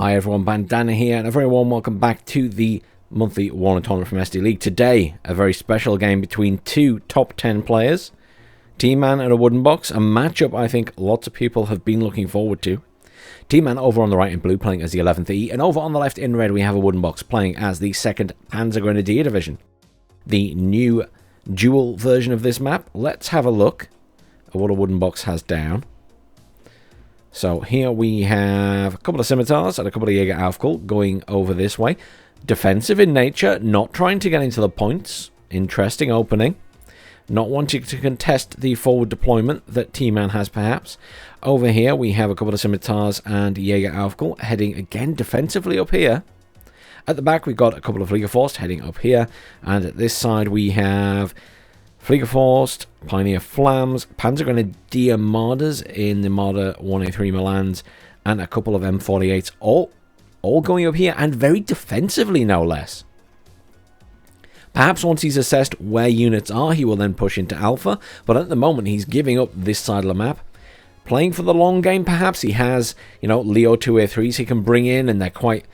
Hi everyone, Bandanner here, and a very warm welcome back to the monthly WARNO tournament from SD League. Today, a very special game between two top 10 players, Tman and Awoodenbox, a matchup I think lots of people have been looking forward to. Tman over on the right in blue playing as the 11th E, and over on the left in red we have Awoodenbox playing as the 2nd Panzer Grenadier Division. The new dual version of this map. Let's have a look at what Awoodenbox has down. So here we have a couple of scimitars and a couple of Jaeger Aufkul going over this way. Defensive in nature, not trying to get into the points. Interesting opening. Not wanting to contest the forward deployment that Tman has perhaps. Over here we have a couple of scimitars and Jaeger Aufkul heading again defensively up here. At the back we've got a couple of Fliegerforst heading up here. And at this side we have Fliegerforst, Pioneer Flams, Panzer Grenadier Marders in the Marder 1A3 Milans, and a couple of M48s, all going up here, and very defensively no less. Perhaps once he's assessed where units are, he will then push into Alpha, but at the moment he's giving up this side of the map. Playing for the long game perhaps, he has, Leo 2A3s he can bring in, and they're quite,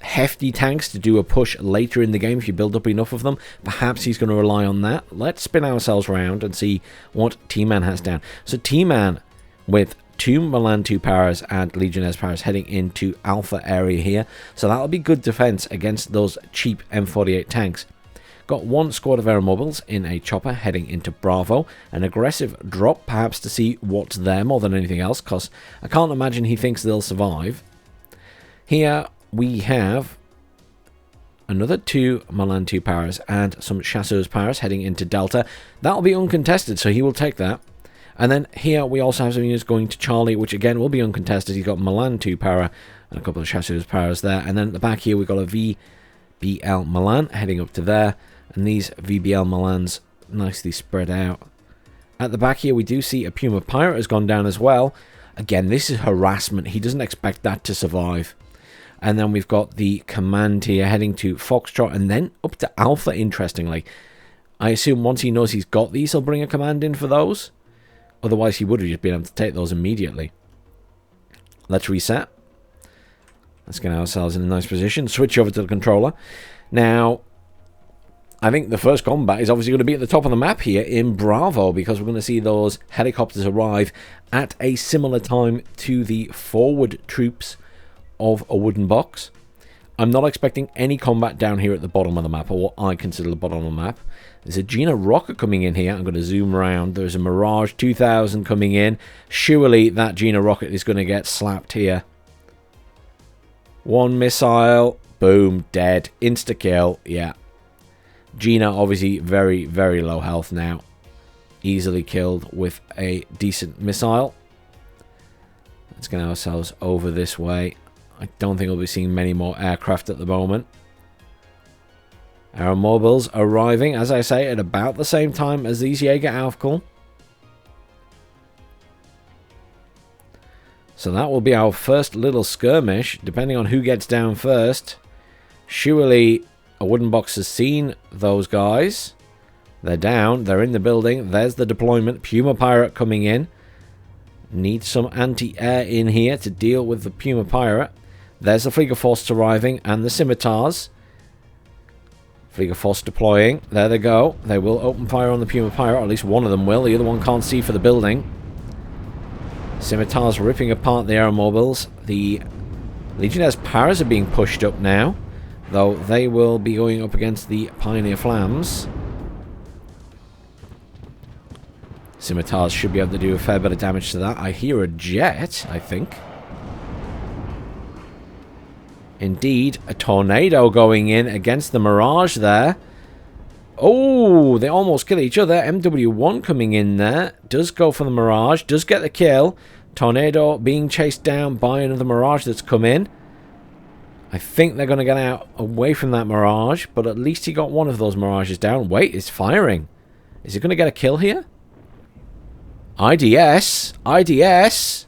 hefty tanks to do a push later in the game if you build up enough of them. Perhaps he's going to rely on that. Let's spin ourselves around and see what Tman has down. So Tman with 2 Milan 2 Paras and Legionnaires Paras heading into Alpha area here. So that'll be good defense against those cheap M48 tanks. Got 1 squad of aeromobiles in a chopper heading into Bravo. An aggressive drop perhaps to see what's there more than anything else, because I can't imagine he thinks they'll survive. Here we have another 2 Milan 2 Paras and some Chasseurs Paras heading into Delta. That'll be uncontested, so he will take that. And then here we also have some units going to Charlie, which again will be uncontested. He's got Milan 2 Para and a couple of Chasseurs Paras there. And then at the back here we've got a VBL Milan heading up to there. And these VBL Milans nicely spread out. At the back here we do see a Puma Pirate has gone down as well. Again, this is harassment. He doesn't expect that to survive. And then we've got the command here heading to Foxtrot and then up to Alpha, interestingly. I assume once he knows he's got these, he'll bring a command in for those. Otherwise, he would have just been able to take those immediately. Let's reset. Let's get ourselves in a nice position. Switch over to the controller. Now, I think the first combat is obviously going to be at the top of the map here in Bravo, because we're going to see those helicopters arrive at a similar time to the forward troops of Awoodenbox. I'm not expecting any combat down here at the bottom of the map, or what I consider the bottom of the map. There's a Gina rocket coming in here. I'm going to zoom around. There's a Mirage 2000 coming in. Surely that Gina rocket is going to get slapped here. 1 missile. Boom. Dead. Insta-kill. Yeah. Gina obviously very, very low health now. Easily killed with a decent missile. Let's get ourselves over this way. I don't think we'll be seeing many more aircraft at the moment. Aeromobiles arriving, as I say, at about the same time as these Jaeger Aufkul. So that will be our first little skirmish, depending on who gets down first. Surely Awoodenbox has seen those guys. They're down, they're in the building. There's the deployment. Puma Pirate coming in. Need some anti-air in here to deal with the Puma Pirate. There's the Fliegerforst arriving and the scimitars. Fliegerforst deploying. There they go. They will open fire on the Puma Pirate, or at least one of them will. The other one can't see for the building. Scimitars ripping apart the aeromobiles. The Legionnaires Paras are being pushed up now, though they will be going up against the Pioneer Flams. Scimitars should be able to do a fair bit of damage to that. I hear a jet, I think. Indeed, a tornado going in against the Mirage there. Oh, they almost kill each other. MW1 coming in there. Does go for the Mirage. Does get the kill. Tornado being chased down by another Mirage that's come in. I think they're going to get out away from that Mirage, but at least he got one of those Mirages down. Wait, it's firing. Is he going to get a kill here? IDS. IDS.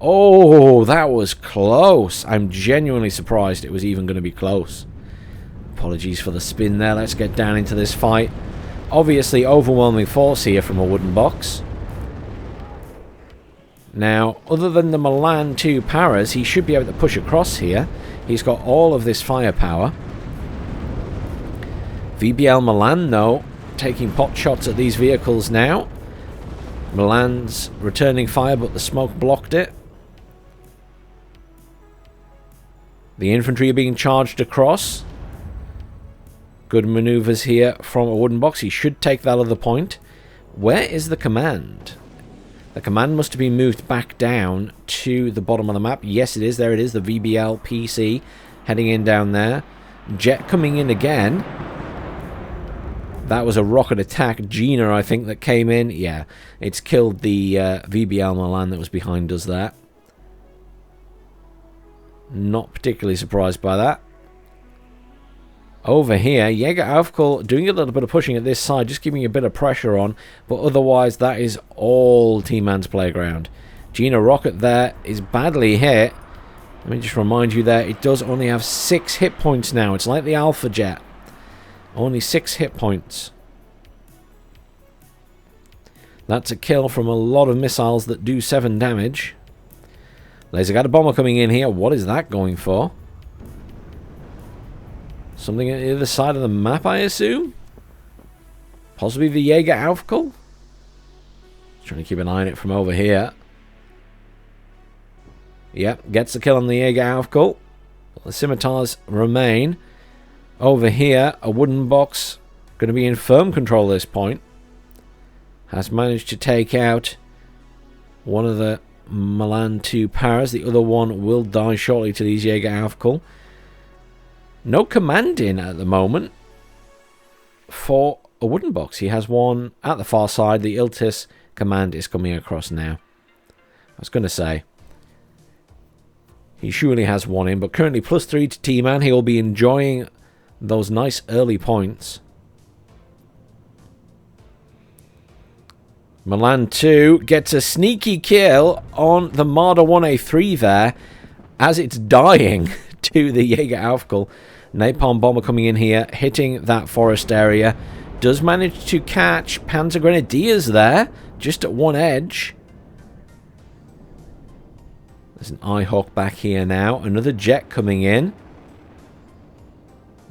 Oh, that was close. I'm genuinely surprised it was even going to be close. Apologies for the spin there. Let's get down into this fight. Obviously, overwhelming force here from Awoodenbox. Now, other than the Milan 2 Paras, he should be able to push across here. He's got all of this firepower. VBL Milan, though, taking pot shots at these vehicles now. Milan's returning fire, but the smoke blocked it. The infantry are being charged across. Good maneuvers here from Awoodenbox. He should take that other point. Where is the command? The command must have been moved back down to the bottom of the map. Yes, it is. There it is. The VBL PC heading in down there. Jet coming in again. That was a rocket attack. Gina, I think, that came in. Yeah, it's killed the VBL Milan that was behind us there. Not particularly surprised by that. Over here, Jäger Aufkul doing a little bit of pushing at this side, just giving a bit of pressure on, but otherwise that is all Tman's playground. Gina Rocket there is badly hit. Let me just remind you there, it does only have 6 hit points now. It's like the Alpha Jet. Only 6 hit points. That's a kill from a lot of missiles that do 7 damage. Laser Guided Bomber coming in here. What is that going for? Something at the other side of the map, I assume? Possibly the Jäger Aufkul? Trying to keep an eye on it from over here. Yep, gets the kill on the Jäger Aufkul. The scimitars remain. Over here, Awoodenbox going to be in firm control at this point. Has managed to take out one of the Milan 2 Paras. The other one will die shortly to these Jäger Aufkul. No command in at the moment for Awoodenbox. He has one at the far side. The Iltis command is coming across now. I was going to say, he surely has one in, but currently +3 to Tman. He will be enjoying those nice early points. Milan 2 gets a sneaky kill on the Marder 1A3 there as it's dying to the Jäger Aufkul. Napalm Bomber coming in here, hitting that forest area. Does manage to catch Panzer Grenadiers there, just at one edge. There's an Eyehawk back here now. Another jet coming in.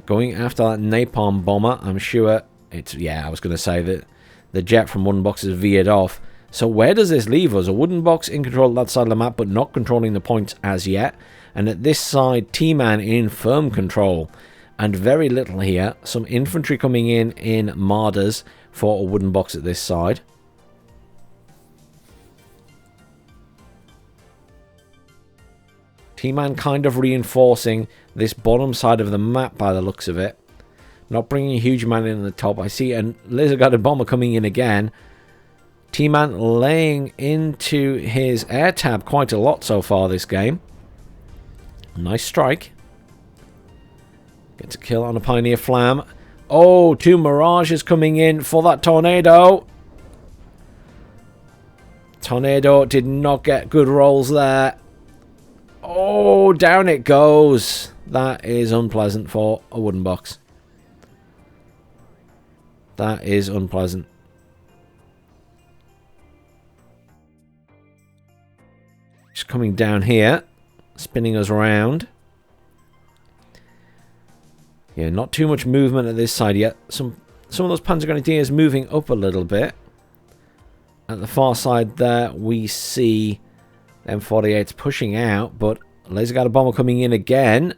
Going after that Napalm Bomber. I'm sure it's... Yeah, I was going to say that the jet from Awoodenbox is veered off. So where does this leave us? Awoodenbox in control of that side of the map, but not controlling the points as yet. And at this side, Tman in firm control. And very little here. Some infantry coming in Marders for Awoodenbox at this side. Tman kind of reinforcing this bottom side of the map by the looks of it. Not bringing a huge amount in at the top. I see a laser guided bomber coming in again. Tman laying into his air tab quite a lot so far this game. Nice strike. Gets a kill on a Pioneer Flam. Oh, 2 Mirages coming in for that Tornado. Tornado did not get good rolls there. Oh, down it goes. That is unpleasant for Awoodenbox. That is unpleasant. Just coming down here. Spinning us around. Yeah, not too much movement at this side yet. Some of those Panzer Grenadiers moving up a little bit. At the far side there, we see M48s pushing out, but Laser Guided Bomber coming in again.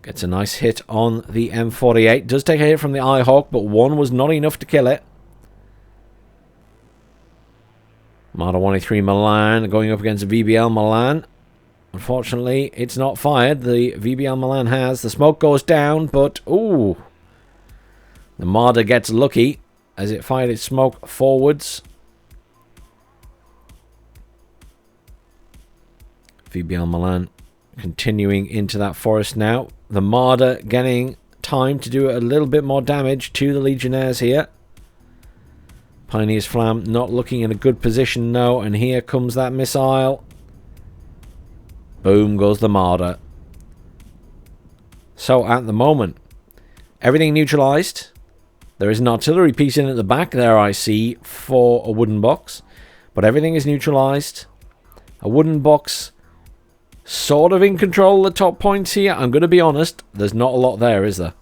Gets a nice hit on the M48. Does take a hit from the Eyehawk, but one was not enough to kill it. Marder 1A3 Milan going up against VBL Milan. Unfortunately, it's not fired. The VBL Milan has. The smoke goes down, but ooh. The Marder gets lucky as it fired its smoke forwards. VBL Milan continuing into that forest now. The Marder getting time to do a little bit more damage to the Legionnaires here. Pioneer's Flam not looking in a good position, no. And here comes that missile. Boom goes the Marder. So at the moment, everything neutralized. There is an artillery piece in at the back there, I see, for Awoodenbox. But everything is neutralized. Awoodenbox sort of in control of the top points here. I'm going to be honest, there's not a lot there, is there?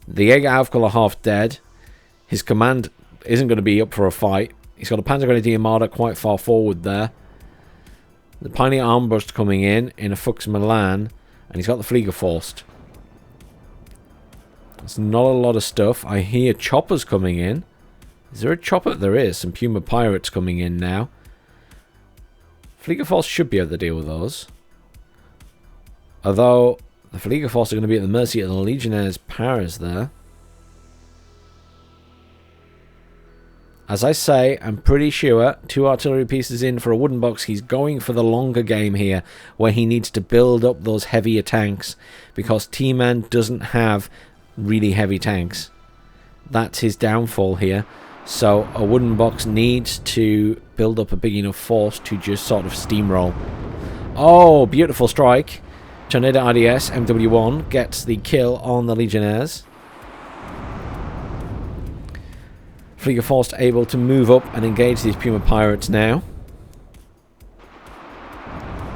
The Jäger Aufkühl are half dead. His command isn't going to be up for a fight. He's got a Panzergrenadier Armada quite far forward there. The Pioneer Armbrust coming in a Fuchs Milan. And he's got the Fliegerforst. There's not a lot of stuff. I hear choppers coming in. Is there a chopper? There is. Some Puma Pirates coming in now. Fliegerforst should be able to deal with those. Although, the Fliegerforst are going to be at the mercy of the Legionnaires' powers there. As I say, I'm pretty sure 2 artillery pieces in for Awoodenbox. He's going for the longer game here, where he needs to build up those heavier tanks, because Tman doesn't have really heavy tanks. That's his downfall here. So Awoodenbox needs to build up a big enough force to just sort of steamroll. Oh, beautiful strike. Tornado IDS MW1 gets the kill on the Legionnaires. Fliegerforst able to move up and engage these Puma Pirates now.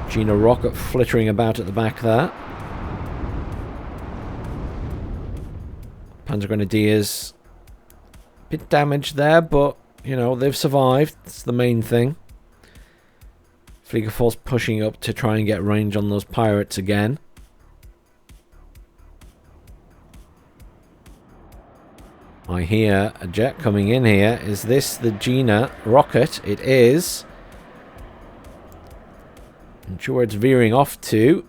Gina Rocket flittering about at the back there. Panzer Grenadiers a bit damaged there, but you know, they've survived. That's the main thing. Fliegerforst pushing up to try and get range on those pirates again. I hear a jet coming in here. Is this the Gina rocket? It is. I'm sure where it's veering off to.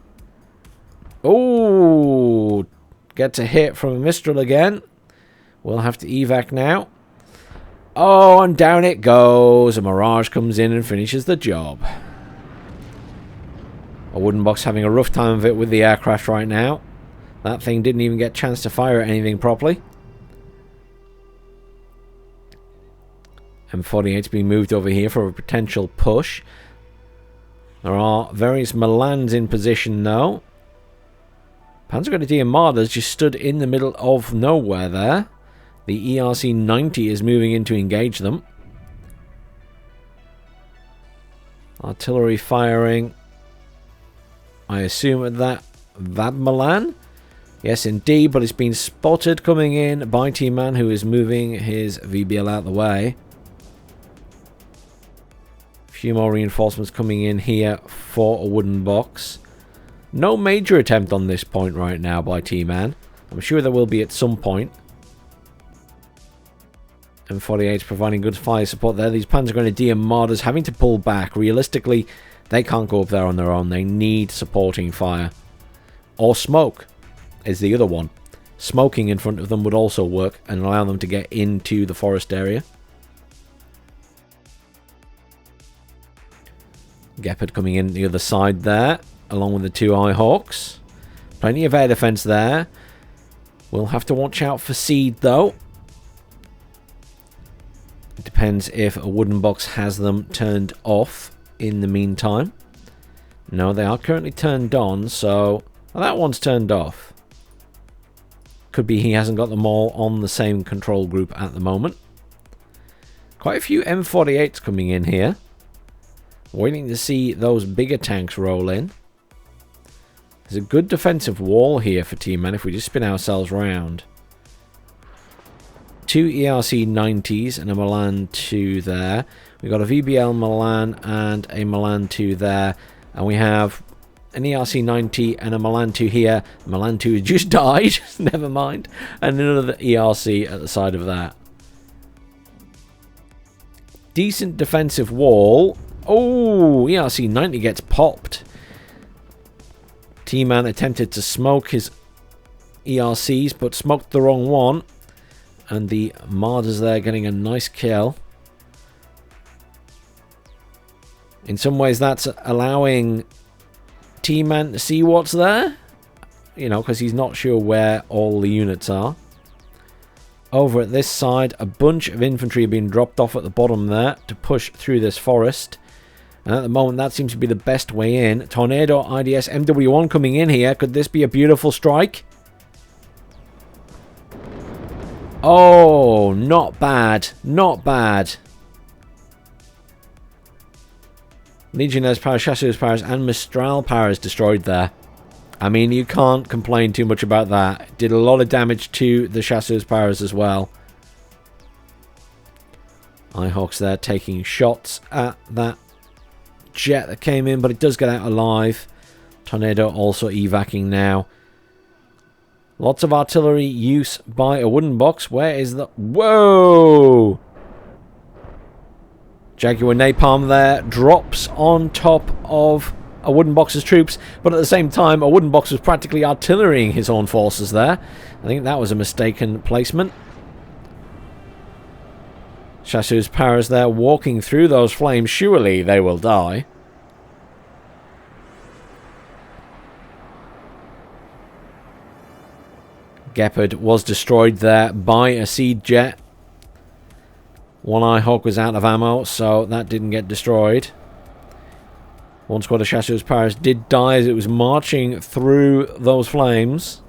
Oh, gets a hit from a Mistral again. We'll have to evac now. Oh, and down it goes. A Mirage comes in and finishes the job. Awoodenbox having a rough time of it with the aircraft right now. That thing didn't even get a chance to fire at anything properly. M48's being moved over here for a potential push. There are various Milans in position now. Panzergrenadier Armadas just stood in the middle of nowhere there. The ERC-90 is moving in to engage them. Artillery firing. I assume at that Vab Milan. Yes, indeed, but it's been spotted coming in by Tman, who is moving his VBL out of the way. Few more reinforcements coming in here for Awoodenbox. No major attempt on this point right now by Tman. I'm sure there will be at some point. M48 providing good fire support there. These Panzergrenadier Armadas having to pull back. Realistically, they can't go up there on their own. They need supporting fire. Or smoke is the other one. Smoking in front of them would also work and allow them to get into the forest area. Gepard coming in the other side there, along with the 2 Eyehawks. Plenty of air defense there. We'll have to watch out for Seed, though. It depends if Awoodenbox has them turned off in the meantime. No, they are currently turned on, so well, that one's turned off. Could be he hasn't got them all on the same control group at the moment. Quite a few M48s coming in here. Waiting to see those bigger tanks roll in. There's a good defensive wall here for Tman if we just spin ourselves round. 2 ERC-90s and a Milan 2 there. We've got a VBL Milan and a Milan 2 there. And we have an ERC-90 and a Milan 2 here. Milan 2 just died. Never mind. And another ERC at the side of that. Decent defensive wall. Oh, ERC-90 gets popped. Tman attempted to smoke his ERCs, but smoked the wrong one. And the Marder's there getting a nice kill. In some ways, that's allowing Tman to see what's there. You know, because he's not sure where all the units are. Over at this side, a bunch of infantry being dropped off at the bottom there to push through this forest. And at the moment, that seems to be the best way in. Tornado IDS MW1 coming in here. Could this be a beautiful strike? Oh, not bad. Not bad. Legionnaires powers, Chasseurs powers, and Mistral powers destroyed there. I mean, you can't complain too much about that. It did a lot of damage to the Chasseurs powers as well. Eyehawks there taking shots at that jet that came in, but it does get out alive. Tornado also evacing now. Lots of artillery use by Awoodenbox. Where is the... Whoa! Jaguar Napalm there drops on top of Awoodenbox's troops, but at the same time, Awoodenbox was practically artillerying his own forces there. I think that was a mistaken placement. Chasseurs powers there walking through those flames. Surely they will die. Gepard was destroyed there by a seed jet. One Eyehawk was out of ammo, so that didn't get destroyed. One squad of Chasseurs powers did die as it was marching through those flames.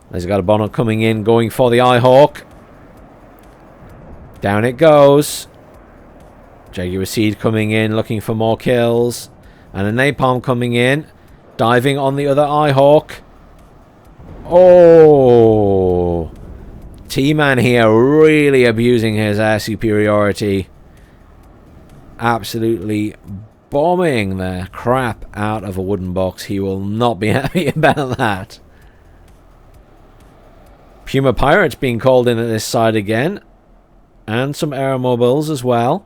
There's got a Bonnet coming in, going for the Eyehawk. Down it goes. Jaguar Seed coming in, looking for more kills. And a Napalm coming in, diving on the other Eyehawk. Oh! Tman here really abusing his air superiority. Absolutely bombing the crap out of Awoodenbox. He will not be happy about that. Puma Pirates being called in at this side again. And some aeromobiles as well.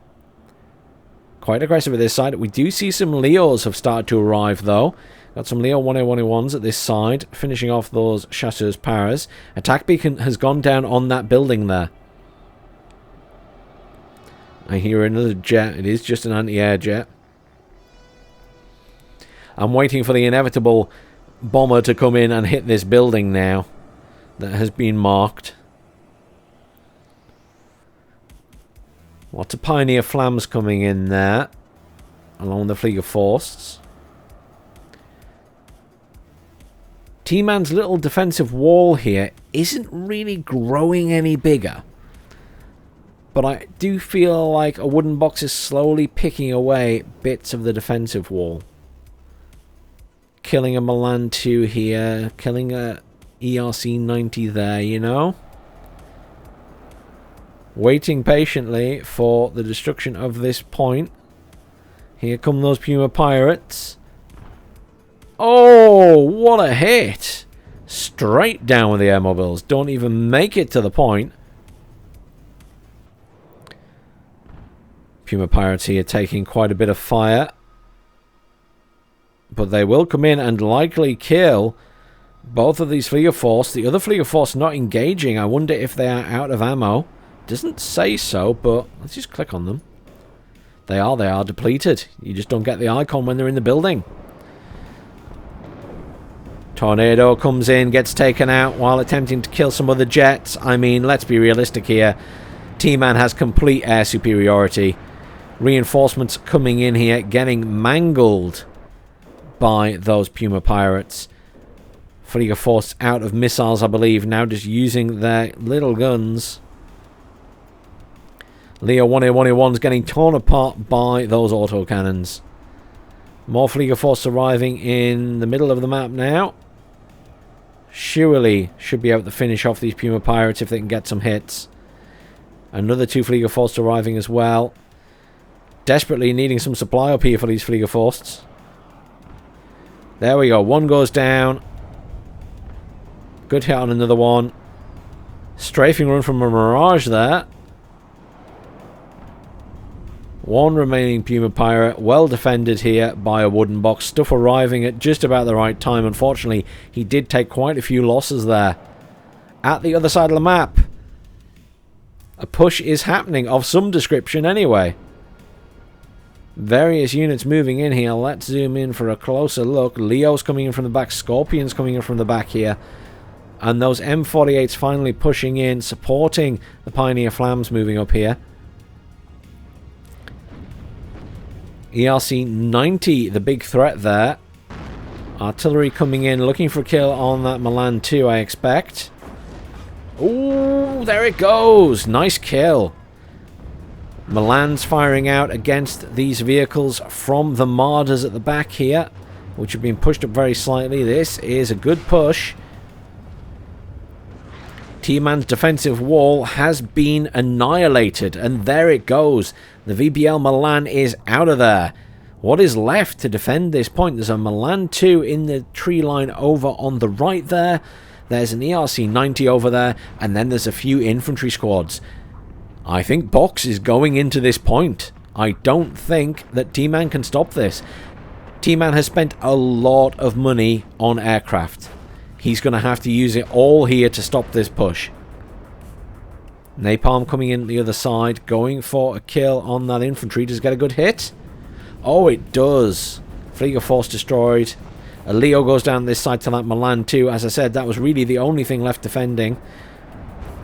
Quite aggressive at this side. We do see some Leos have started to arrive though. Got some Leo 1A1A1s at this side, finishing off those Chasseurs powers. Attack beacon has gone down on that building there. I hear another jet. It is just an anti-air jet. I'm waiting for the inevitable bomber to come in and hit this building now that has been marked. Lots of Pioneer Flams coming in there, along the Fleet of Forsts. T-Man's little defensive wall here isn't really growing any bigger. But I do feel like Awoodenbox is slowly picking away bits of the defensive wall. Killing a Milan 2 here, killing a ERC 90 there, you know? Waiting patiently for the destruction of this point. Here come those Puma Pirates. Oh, what a hit! Straight down with the airmobiles. Don't even make it to the point. Puma Pirates here taking quite a bit of fire. But they will come in and likely kill both of these Fleet of Force. The other Fleet of Force not engaging. I wonder if they are out of ammo. Doesn't say so, but let's just click on them. They are depleted. You just don't get the icon when they're in the building. Tornado comes in, gets taken out while attempting to kill some other jets. I mean, let's be realistic here. T-Man has complete air superiority. Reinforcements coming in here, getting mangled by those Puma Pirates. Fleet of Force out of missiles, I believe, now just using their little guns. Leo 1A1A1's getting torn apart by those autocannons. More Fleet of Force arriving in the middle of the map now. Surely should be able to finish off these Puma Pirates if they can get some hits. Another 2 Fleet of Force arriving as well. Desperately needing some supply up here for these Fleet of Force. There we go. One goes down. Good hit on another one. Strafing run from a Mirage there. One remaining Puma Pirate, well defended here by Awoodenbox. Stuff arriving at just about the right time. Unfortunately, he did take quite a few losses there. At the other side of the map, a push is happening, of some description anyway. Various units moving in here. Let's zoom in for a closer look. Leo's coming in from the back. Scorpion's coming in from the back here. And those M48s finally pushing in, supporting the Pioneer Flams moving up here. ERC 90, the big threat there. Artillery coming in, looking for a kill on that Milan 2, I expect. Ooh, there it goes. Nice kill. Milan's firing out against these vehicles from the Marders at the back here, which have been pushed up very slightly. This is a good push. Tman's defensive wall has been annihilated, and there it goes. The VBL Milan is out of there. What is left to defend this point? There's a Milan 2 in the tree line over on the right there. There's an ERC 90 over there, and then there's a few infantry squads. I think Box is going into this point. I don't think that Tman can stop this. Tman has spent a lot of money on aircraft. He's going to have to use it all here to stop this push. Napalm coming in the other side, going for a kill on that infantry. Does it get a good hit? Oh, it does. Flieger Force destroyed. A Leo goes down this side to that Milan 2. As I said, that was really the only thing left defending.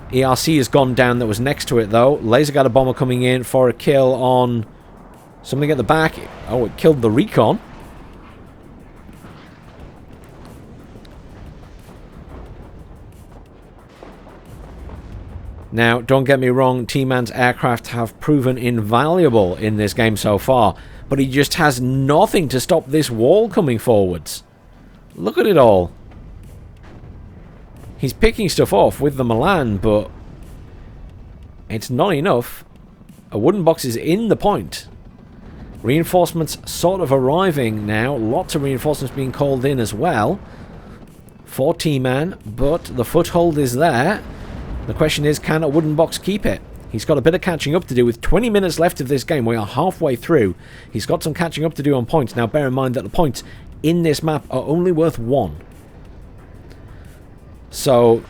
ERC has gone down that was next to it, though. Laser Gutter Bomber coming in for a kill on something at the back. Oh, it killed the Recon. Now, don't get me wrong, Tman's aircraft have proven invaluable in this game so far, but he just has nothing to stop this wall coming forwards. Look at it all. He's picking stuff off with the Milan, but it's not enough. Awoodenbox is in the point. Reinforcements sort of arriving now. Lots of reinforcements being called in as well for Tman, but the foothold is there. The question is, can Awoodenbox keep it? He's got a bit of catching up to do with 20 minutes left of this game. We are halfway through. He's got some catching up to do on points. Now, bear in mind that the points in this map are only worth 1. So,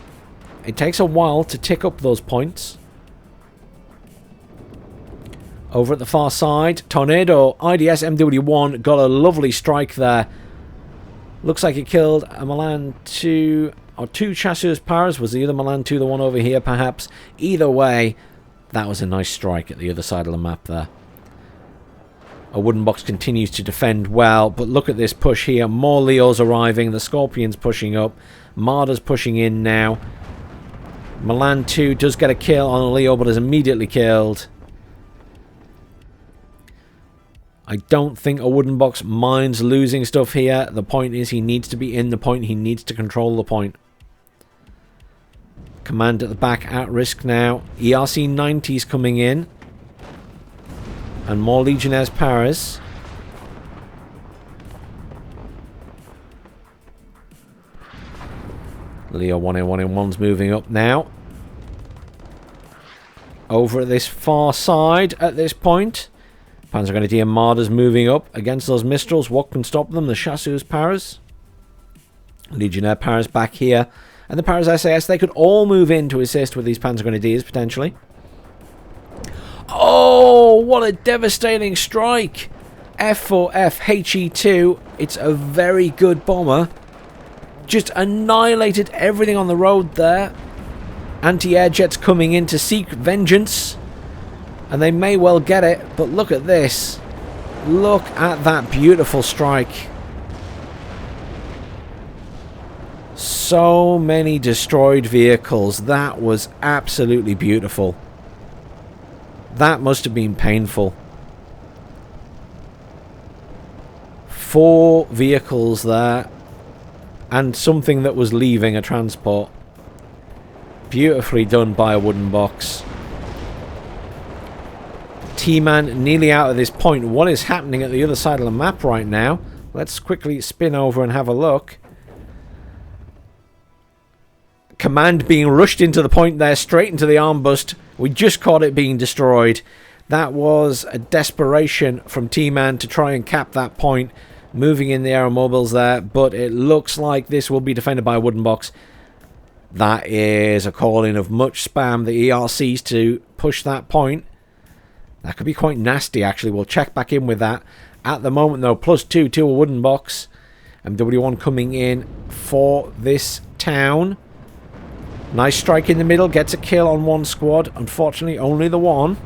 it takes a while to tick up those points. Over at the far side, Tornado IDS MW1 got a lovely strike there. Looks like it killed a Milan 2... or 2 Chasseurs Paras. Was the other Milan 2 the one over here, perhaps? Either way, that was a nice strike at the other side of the map there. Awoodenbox continues to defend well, but look at this push here. More Leos arriving. The Scorpion's pushing up. Marder's pushing in now. Milan 2 does get a kill on a Leo, but is immediately killed. I don't think Awoodenbox minds losing stuff here. The point is he needs to be in the point. He needs to control the point. Command at the back at risk now. ERC 90's coming in. And more Legionnaires Paras. Leo 1A1A1's moving up now. Over at this far side at this point. Panzergrenadier Marder's moving up against those Mistrals. What can stop them? The Chasseurs Paras. Legionnaire Paras back here. And the Paras SAS, they could all move in to assist with these Panzergrenadiers, potentially. Oh, what a devastating strike! F4F HE2. It's a very good bomber. Just annihilated everything on the road there. Anti-air jets coming in to seek vengeance. And they may well get it, but look at this. Look at that beautiful strike. So many destroyed vehicles. That was absolutely beautiful. That must have been painful. 4 vehicles there. And something that was leaving a transport. Beautifully done by Awoodenbox. Tman nearly out of this point. What is happening at the other side of the map right now? Let's quickly spin over and have a look. Command being rushed into the point there, straight into the armbust. We just caught it being destroyed. That was a desperation from Tman to try and cap that point. Moving in the aeromobiles there, but it looks like this will be defended by Awoodenbox. That is a call-in of much spam, the ERCs, to push that point. That could be quite nasty, actually. We'll check back in with that. At the moment, though, +2 to Awoodenbox. MW1 coming in for this town. Nice strike in the middle. Gets a kill on one squad. Unfortunately, only the one.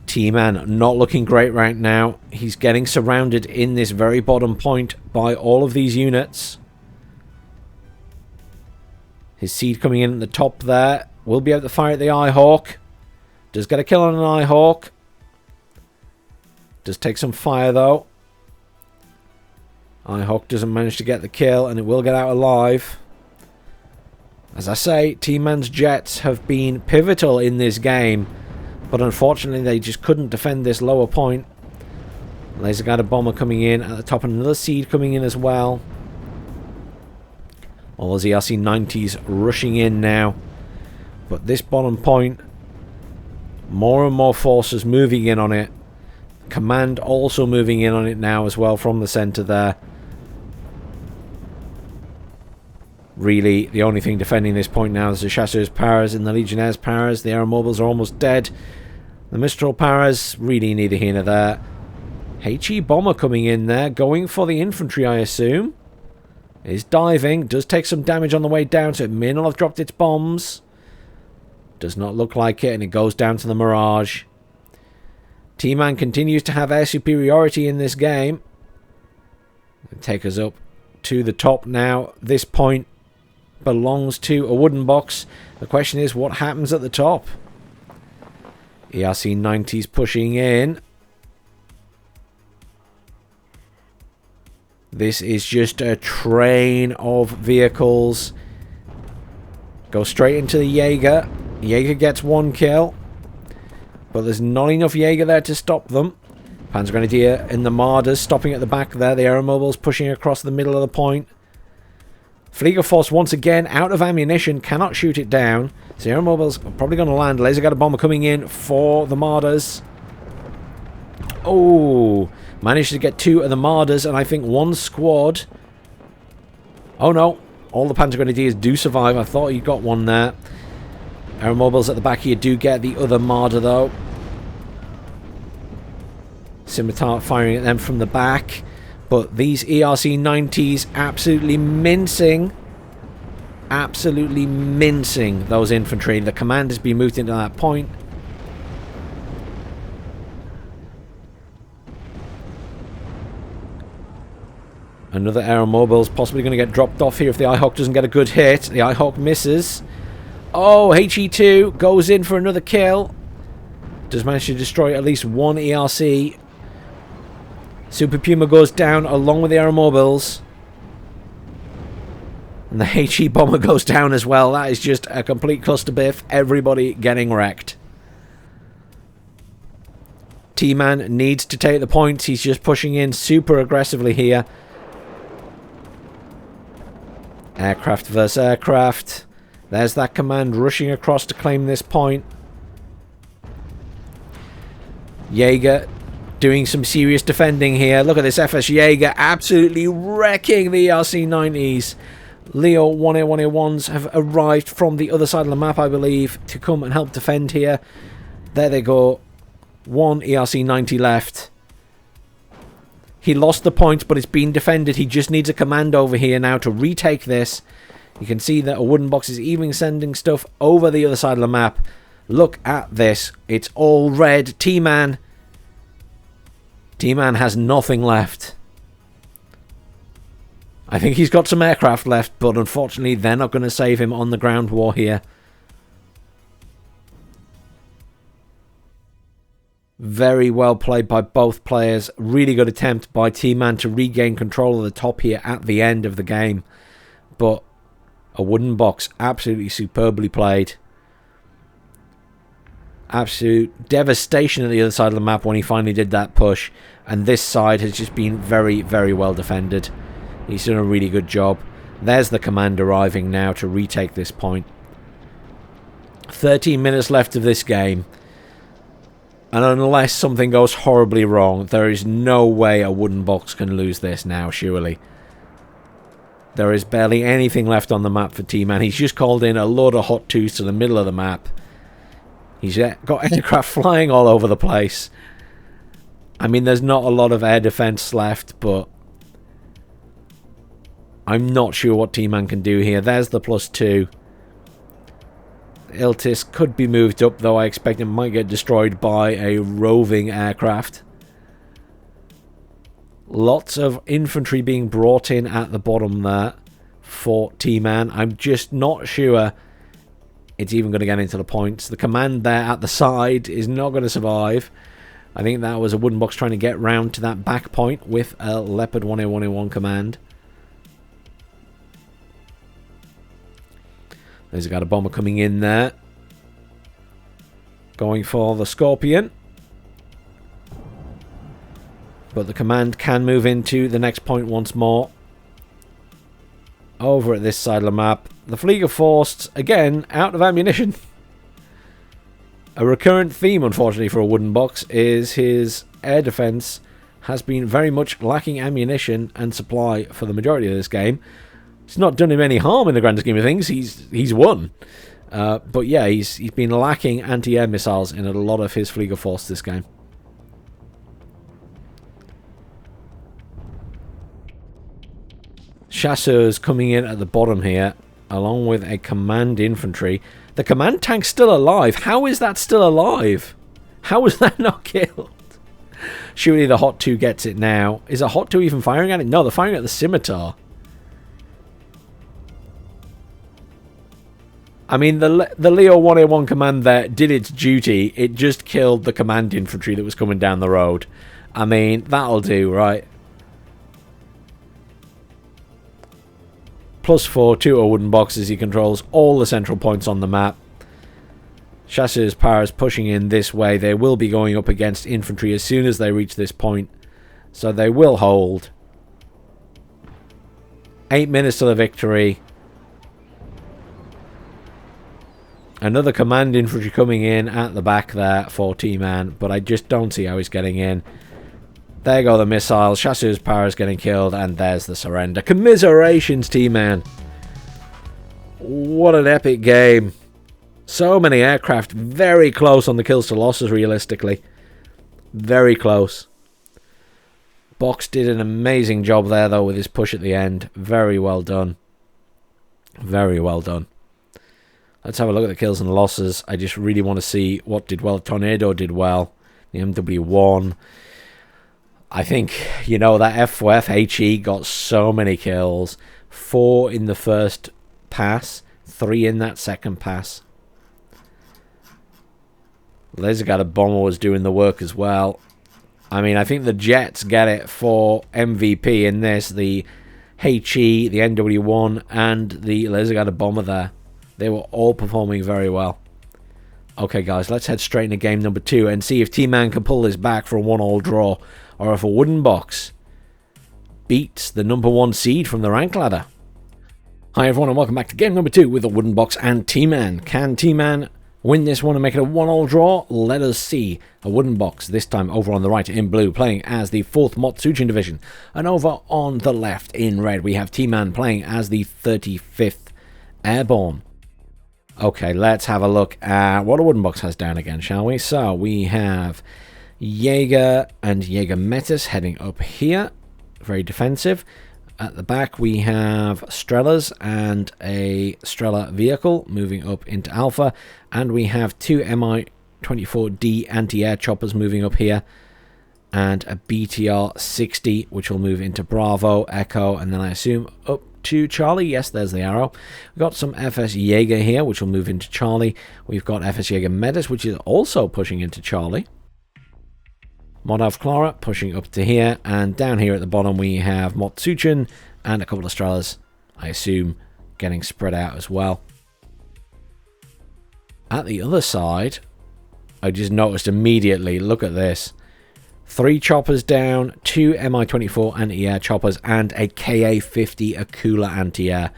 Tman not looking great right now. He's getting surrounded in this very bottom point by all of these units. His seed coming in at the top there. Will be able to fire at the Eye-Hawk. Does get a kill on an Eye-Hawk. Does take some fire though. Eye-Hawk doesn't manage to get the kill, and it will get out alive. As I say, Tman's jets have been pivotal in this game, but unfortunately they just couldn't defend this lower point. Laser Guided Bomber coming in at the top, and another seed coming in as well. All those ERC-90s rushing in now. But this bottom point, more and more forces moving in on it. Command also moving in on it now as well from the center there. Really, the only thing defending this point now is the Chasseurs Paras and the Legionnaires Paras. The Aeromobiles are almost dead. The Mistral Paras, really neither here nor there. HE Bomber coming in there, going for the infantry, I assume. Is diving, does take some damage on the way down, so it may not have dropped its bombs. Does not look like it, and it goes down to the Mirage. Tman continues to have air superiority in this game. Take us up to the top now. This point belongs to Awoodenbox. The question is, what happens at the top? ERC-90s pushing in. This is just a train of vehicles. Go straight into the Jaeger. Jaeger gets one kill. But there's not enough Jaeger there to stop them. Panzer Grenadier and the Marders stopping at the back there. The Aeromobiles pushing across the middle of the point. Fliegerforce once again out of ammunition. Cannot shoot it down. So the Aeromobiles are probably going to land. Laser Guided Bomber coming in for the Marders. Oh, managed to get two of the Marders, and I think one squad. Oh no, all the Panzer Grenadiers do survive. I thought you got one there. Aeromobiles at the back here do get the other Marder though. Scimitar firing at them from the back. But these ERC-90s absolutely mincing. Absolutely mincing those infantry. The command has been moved into that point. Another Aeromobile's possibly going to get dropped off here if the Eye-Hawk doesn't get a good hit. The Eye-Hawk misses. Oh, HE2 goes in for another kill. Does manage to destroy at least one ERC. Super Puma goes down along with the Aeromobiles. And the HE Bomber goes down as well. That is just a complete cluster biff. Everybody getting wrecked. Tman needs to take the points. He's just pushing in super aggressively here. Aircraft versus aircraft. There's that command rushing across to claim this point. Jaeger doing some serious defending here. Look at this FS Jaeger absolutely wrecking the ERC-90s. Leo 1A1A1s have arrived from the other side of the map, I believe, to come and help defend here. There they go. One ERC-90 left. He lost the point, but it's been defended. He just needs a command over here now to retake this. You can see that Awoodenbox is even sending stuff over the other side of the map. Look at this. It's all red. Tman has nothing left. I think he's got some aircraft left, but unfortunately they're not going to save him on the ground war here. Very well played by both players. Really good attempt by Tman to regain control of the top here at the end of the game. But Awoodenbox absolutely superbly played. Absolute devastation at the other side of the map when he finally did that push. And this side has just been very, very well defended. He's done a really good job. There's the command arriving now to retake this point. 13 minutes left of this game. And unless something goes horribly wrong, there is no way Awoodenbox can lose this now, surely. There is barely anything left on the map for Tman. He's just called in a load of hot twos to the middle of the map. He's got aircraft flying all over the place. I mean, there's not a lot of air defense left, but I'm not sure what Tman can do here. There's the +2. Iltis could be moved up, though I expect it might get destroyed by a roving aircraft. Lots of infantry being brought in at the bottom there for Tman. I'm just not sure it's even going to get into the points. The command there at the side is not going to survive. I think that was Awoodenbox trying to get round to that back point with a Leopard 1A1A1 command. There's got a bomber coming in there. Going for the Scorpion. But the command can move into the next point once more. Over at this side of the map, the Flieger forced, again, out of ammunition. A recurrent theme, unfortunately, for Awoodenbox is his air defense has been very much lacking ammunition and supply for the majority of this game. It's not done him any harm in the grand scheme of things. He's won. But yeah, he's been lacking anti-air missiles in a lot of his Flieger force this game. Chasseurs coming in at the bottom here, along with a command infantry. The command tank's still alive. How is that still alive? How was that not killed? Surely the Hot 2 gets it now. Is a Hot 2 even firing at it? No, they're firing at the Scimitar. I mean, the Leo 1A1 command there did its duty. It just killed the command infantry that was coming down the road. I mean, that'll do, right? +4 to Awoodenbox as he controls all the central points on the map. Chasseurs powers pushing in this way. They will be going up against infantry as soon as they reach this point. So they will hold. 8 minutes to the victory. Another command infantry coming in at the back there for Tman, but I just don't see how he's getting in. There go the missiles. Chasseurs powers getting killed, and there's the surrender. Commiserations, Tman. What an epic game. So many aircraft. Very close on the kills to losses, realistically. Very close. Box did an amazing job there, though, with his push at the end. Very well done. Very well done. Let's have a look at the kills and losses. I just really want to see what did well. Tornado did well. The MW1. I think, you know, that FHE got so many kills. 4 in the first pass. 3 in that second pass. Laserguard Bomber was doing the work as well. I mean, I think the Jets get it for MVP in this. The HE, the NW1, and the Laserguard Bomber there. They were all performing very well. Okay, guys, let's head straight into game number 2 and see if Tman can pull this back for a 1-all draw, or if Awoodenbox beats the #1 seed from the rank ladder. Hi everyone and welcome back to game number 2 with Awoodenbox and Tman. Can Tman win this one and make it a 1-all draw? Let us see. Awoodenbox, this time over on the right in blue, playing as the 4th Motsuchin Division. And over on the left in red, we have Tman playing as the 35th Airborne. Okay, let's have a look at what Awoodenbox has down again, shall we? So we have Jaeger and Jaeger Metis heading up here. Very defensive. At the back we have Strelas and a Strela vehicle moving up into Alpha. And we have 2 Mi-24D anti-air choppers moving up here. And a BTR-60 which will move into Bravo, Echo, and then I assume up to Charlie. Yes, there's the arrow. We've got some FS Jaeger here which will move into Charlie. We've got FS Jaeger Metis which is also pushing into Charlie. Modav Clara pushing up to here, and down here at the bottom we have Motsuchin and a couple of Strelas, I assume, getting spread out as well. At the other side, I just noticed immediately, look at this. 3 choppers down, 2 Mi-24 anti-air choppers, and a Ka-50 Akula anti-air,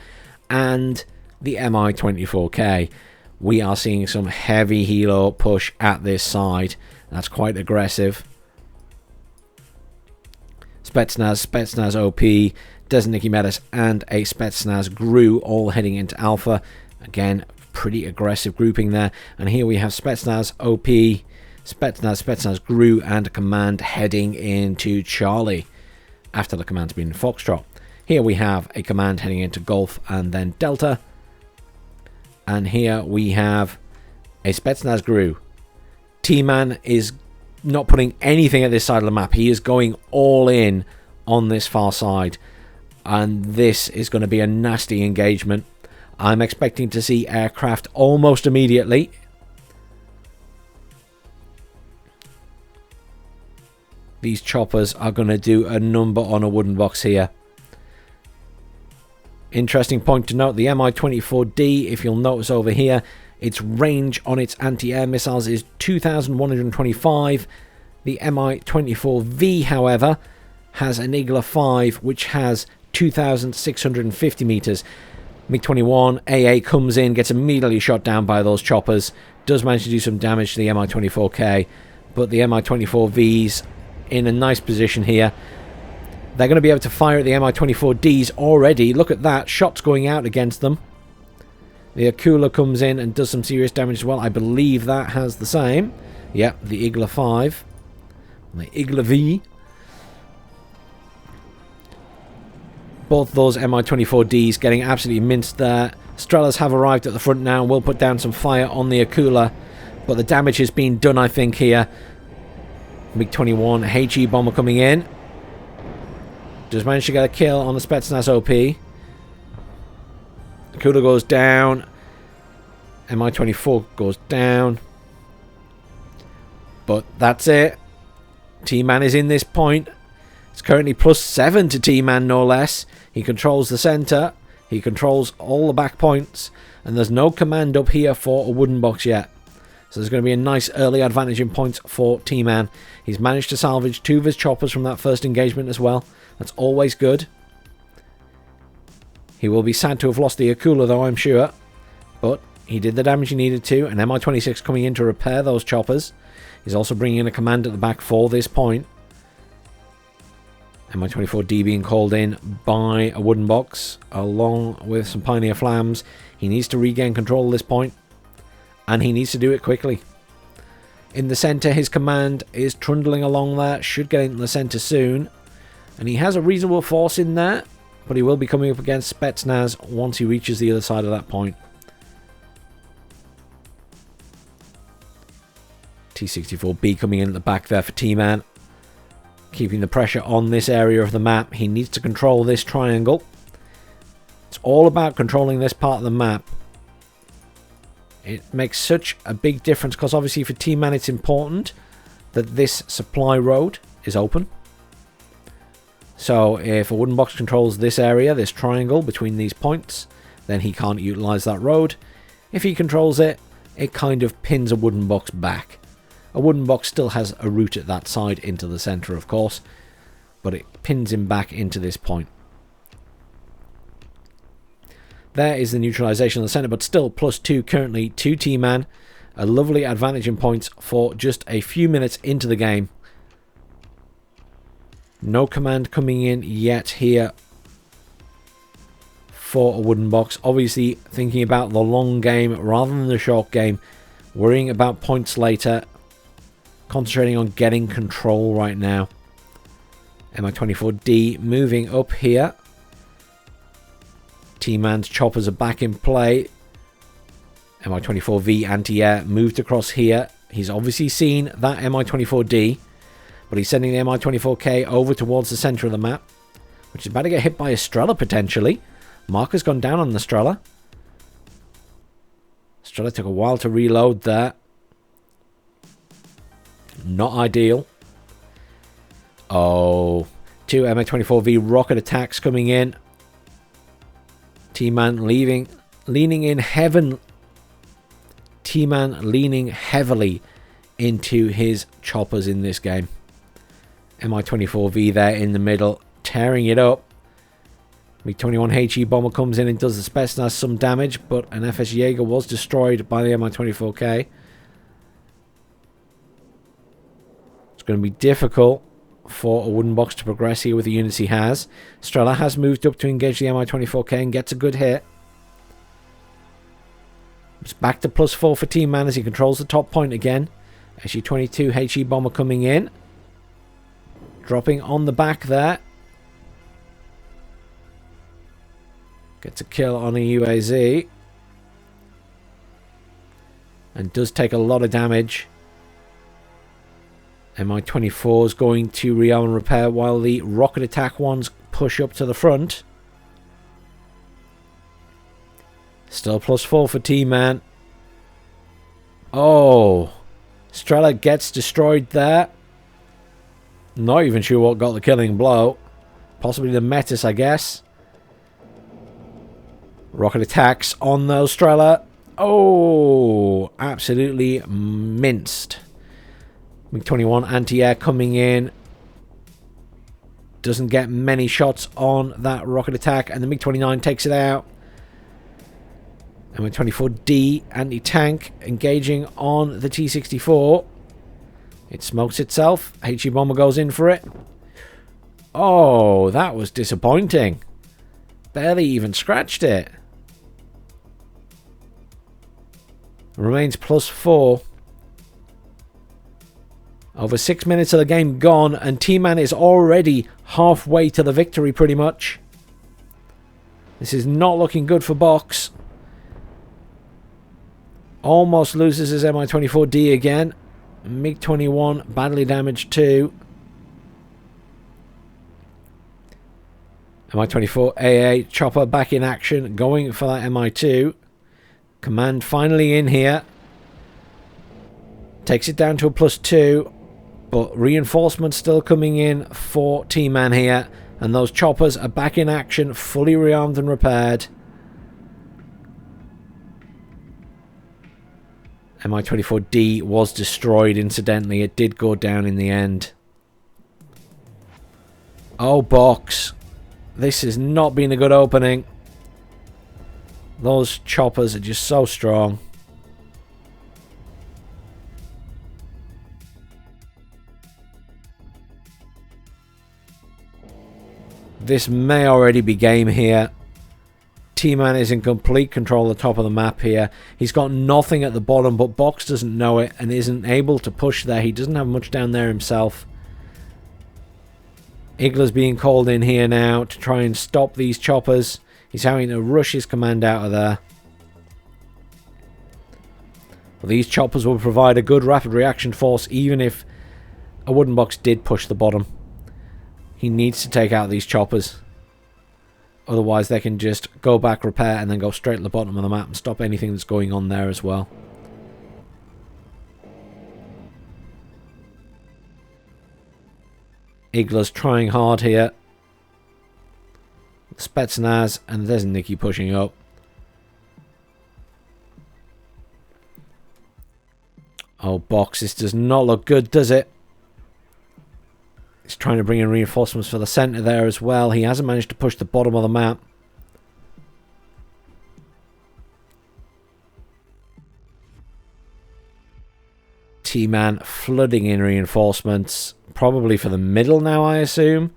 and the Mi-24K. We are seeing some heavy helo push at this side. That's quite aggressive. Spetsnaz OP, Desniki Metis, and a Spetsnaz Gru all heading into Alpha. Again, pretty aggressive grouping there. And here we have Spetsnaz OP, Spetsnaz Gru, and a command heading into Charlie after the command's been in Foxtrot. Here we have a command heading into Golf and then Delta. And here we have a Spetsnaz Gru. Tman is not putting anything at this side of the map. He is going all in on this far side. And this is going to be a nasty engagement. I'm expecting to see aircraft almost immediately. These choppers are going to do a number on Awoodenbox here. Interesting point to note, the Mi-24D, if you'll notice over here, its range on its anti-air missiles is 2,125. The Mi-24V, however, has an Igla 5, which has 2,650 meters. MiG-21 AA comes in, gets immediately shot down by those choppers, does manage to do some damage to the Mi-24K, but the Mi-24V's in a nice position here. They're going to be able to fire at the Mi-24Ds already. Look at that, shots going out against them. The Akula comes in and does some serious damage as well. I believe that has the same. Yep, the Igla 5. The Igla V. Both those Mi-24Ds getting absolutely minced there. Strelas have arrived at the front now and will put down some fire on the Akula. But the damage has been done, I think, here. MiG-21 HE bomber coming in. Just managed to get a kill on the Spetsnaz OP. Akula goes down. Mi-24 goes down. But that's it. Tman is in this point. It's currently +7 to Tman, no less. He controls the center. He controls all the back points. And there's no command up here for Awoodenbox yet. So there's going to be a nice early advantage in points for Tman. He's managed to salvage 2 of his choppers from that first engagement as well. That's always good. He will be sad to have lost the Akula though, I'm sure. But he did the damage he needed to. And Mi-26 coming in to repair those choppers. He's also bringing in a command at the back for this point. Mi-24D being called in by Awoodenbox along with some Pioneer Flams. He needs to regain control of this point. And he needs to do it quickly. In the center, his command is trundling along there. Should get into the center soon. And he has a reasonable force in there. But he will be coming up against Spetsnaz once he reaches the other side of that point. T-64B coming in at the back there for Tman. Keeping the pressure on this area of the map. He needs to control this triangle. It's all about controlling this part of the map. It makes such a big difference because obviously for Tman it's important that this supply road is open. So if Awoodenbox controls this area, this triangle between these points, then he can't utilize that road. If he controls it, it kind of pins Awoodenbox back. Awoodenbox still has a route at that side into the center, of course, but it pins him back into this point. There is the neutralization of the center, but still +2 currently to Tman. A lovely advantage in points for just a few minutes into the game. No command coming in yet here for Awoodenbox. Obviously thinking about the long game rather than the short game. Worrying about points later. Concentrating on getting control right now. Mi-24D moving up here. Tman's choppers are back in play. Mi-24V anti-air moved across here. He's obviously seen that Mi-24D. But he's sending the Mi-24K over towards the center of the map. Which is about to get hit by a Strela potentially. Marker's gone down on the Strela. Strela took a while to reload there. Not ideal. Oh. 2 Mi-24V rocket attacks coming in. Tman leaning in Tman leaning heavily into his choppers in this game. Mi-24V there in the middle, tearing it up. MiG-21 HE bomber comes in and does the Spetsnaz some damage, but an FS Jaeger was destroyed by the Mi-24K. It's going to be difficult for Awoodenbox to progress here with the units he has. Strela has moved up to engage the Mi-24K and gets a good hit. It's back to +4 for Tman as he controls the top point again. SU-22 HE bomber coming in. Dropping on the back there. Gets a kill on a UAZ. And does take a lot of damage. Mi-24 is going to rearm and repair while the rocket attack ones push up to the front. Still +4 for Tman. Oh, Strela gets destroyed there. Not even sure what got the killing blow. Possibly the Metis, I guess. Rocket attacks on those Strela. Oh, absolutely minced. MiG-21 anti-air coming in. Doesn't get many shots on that rocket attack, and the MiG-29 takes it out. MiG-24D anti-tank engaging on the T-64. It smokes itself. HE bomber goes in for it. Oh, that was disappointing. Barely even scratched it. Remains +4. Over 6 minutes of the game gone, and Tman is already halfway to the victory pretty much. This is not looking good for Box. Almost loses his Mi-24D again. MiG-21 badly damaged too. Mi-24AA chopper back in action, going for that Mi-2. Command finally in here. Takes it down to a +2. But reinforcements still coming in for Tman here. And those choppers are back in action, fully rearmed and repaired. Mi-24D was destroyed, incidentally. It did go down in the end. Oh, Box. This has not been a good opening. Those choppers are just so strong. This may already be game here. Tman is in complete control of the top of the map here. He's got nothing at the bottom, but Box doesn't know it and isn't able to push there. He doesn't have much down there himself. Igler's being called in here now to try and stop these choppers. He's having to rush his command out of there. Well, these choppers will provide a good rapid reaction force even if Awoodenbox did push the bottom. He needs to take out these choppers. Otherwise they can just go back, repair, and then go straight to the bottom of the map and stop anything that's going on there as well. Igler's trying hard here. Spetsnaz, and there's Nicky pushing up. Oh, Box, this does not look good, does it? He's trying to bring in reinforcements for the centre there as well. He hasn't managed to push the bottom of the map. Tman flooding in reinforcements. Probably for the middle now, I assume.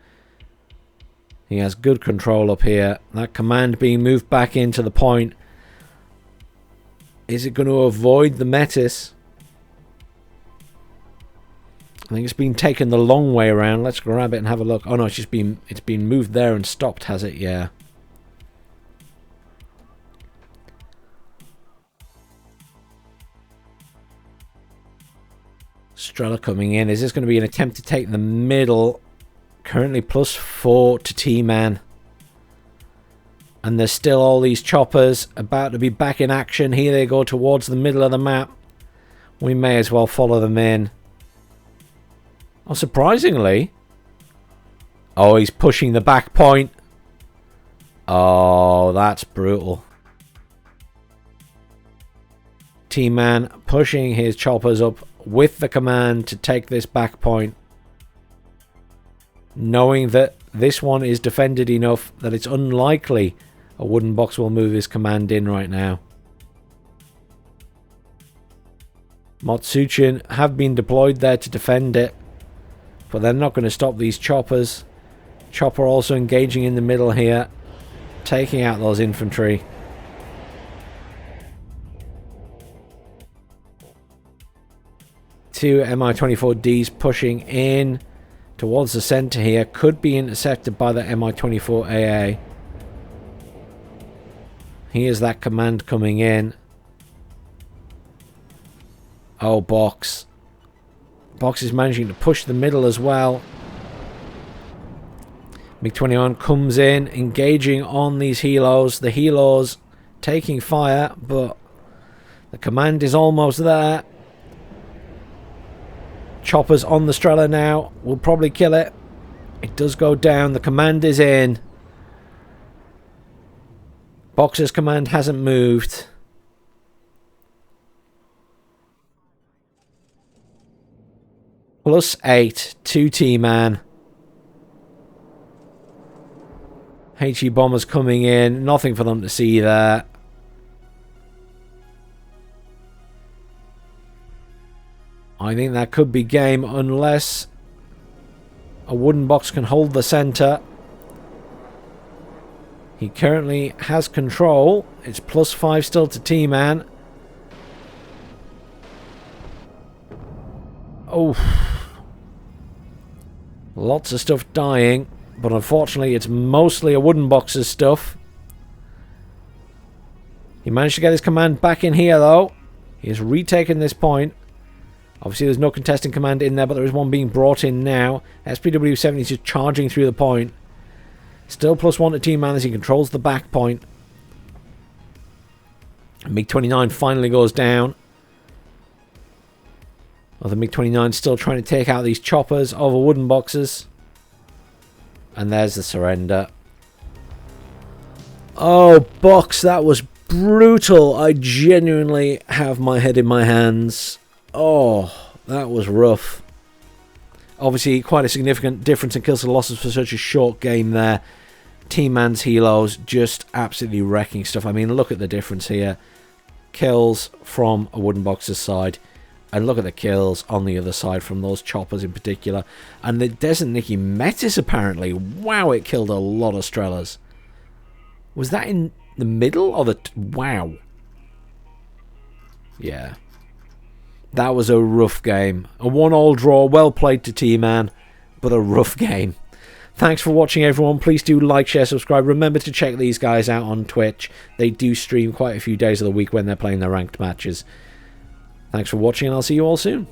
He has good control up here. That command being moved back into the point. Is it going to avoid the Metis? I think it's been taken the long way around. Let's grab it and have a look. Oh no, it's been moved there and stopped, has it? Yeah. Strela coming in. Is this going to be an attempt to take the middle? Currently +4 to Tman. And there's still all these choppers about to be back in action. Here they go towards the middle of the map. We may as well follow them in. Oh, surprisingly. Oh, he's pushing the back point. Oh, that's brutal. Tman pushing his choppers up with the command to take this back point. Knowing that this one is defended enough that it's unlikely Awoodenbox will move his command in right now. Motsuchin have been deployed there to defend it. But they're not going to stop these choppers. Chopper also engaging in the middle here. Taking out those infantry. Two Mi-24Ds pushing in towards the centre here. Could be intercepted by the Mi-24AA. Here's that command coming in. Oh, Box. Box is managing to push the middle as well. MiG-21 comes in, engaging on these helos. The helos taking fire, but the command is almost there. Chopper's on the Strela now. Will probably kill it. It does go down. The command is in. Boxer's command hasn't moved. +8 to Tman. HE bombers coming in. Nothing for them to see there. I think that could be game unless Awoodenbox can hold the center. He currently has control. It's +5 still to Tman. Oh. Lots of stuff dying. But unfortunately, it's mostly Awoodenbox's stuff. He managed to get his command back in here, though. He has retaken this point. Obviously, there's no contesting command in there, but there is one being brought in now. SPW-70 is just charging through the point. Still +1 to Tman as he controls the back point. MiG-29 finally goes down. Well, the MiG-29 still trying to take out these choppers of Awoodenboxes. And there's the surrender. Oh, Box, that was brutal. I genuinely have my head in my hands. Oh, that was rough. Obviously, quite a significant difference in kills to losses for such a short game there. Tman's helos just absolutely wrecking stuff. I mean, look at the difference here. Kills from Awoodenbox's side. And look at the kills on the other side from those choppers in particular. And the Desert Nicky Metis, apparently. Wow, it killed a lot of Strelas. Was that in the middle or the... Wow. Yeah. That was a rough game. A 1-1 draw. Well played to Tman. But a rough game. Thanks for watching, everyone. Please do like, share, subscribe. Remember to check these guys out on Twitch. They do stream quite a few days of the week when they're playing their ranked matches. Thanks for watching, and I'll see you all soon.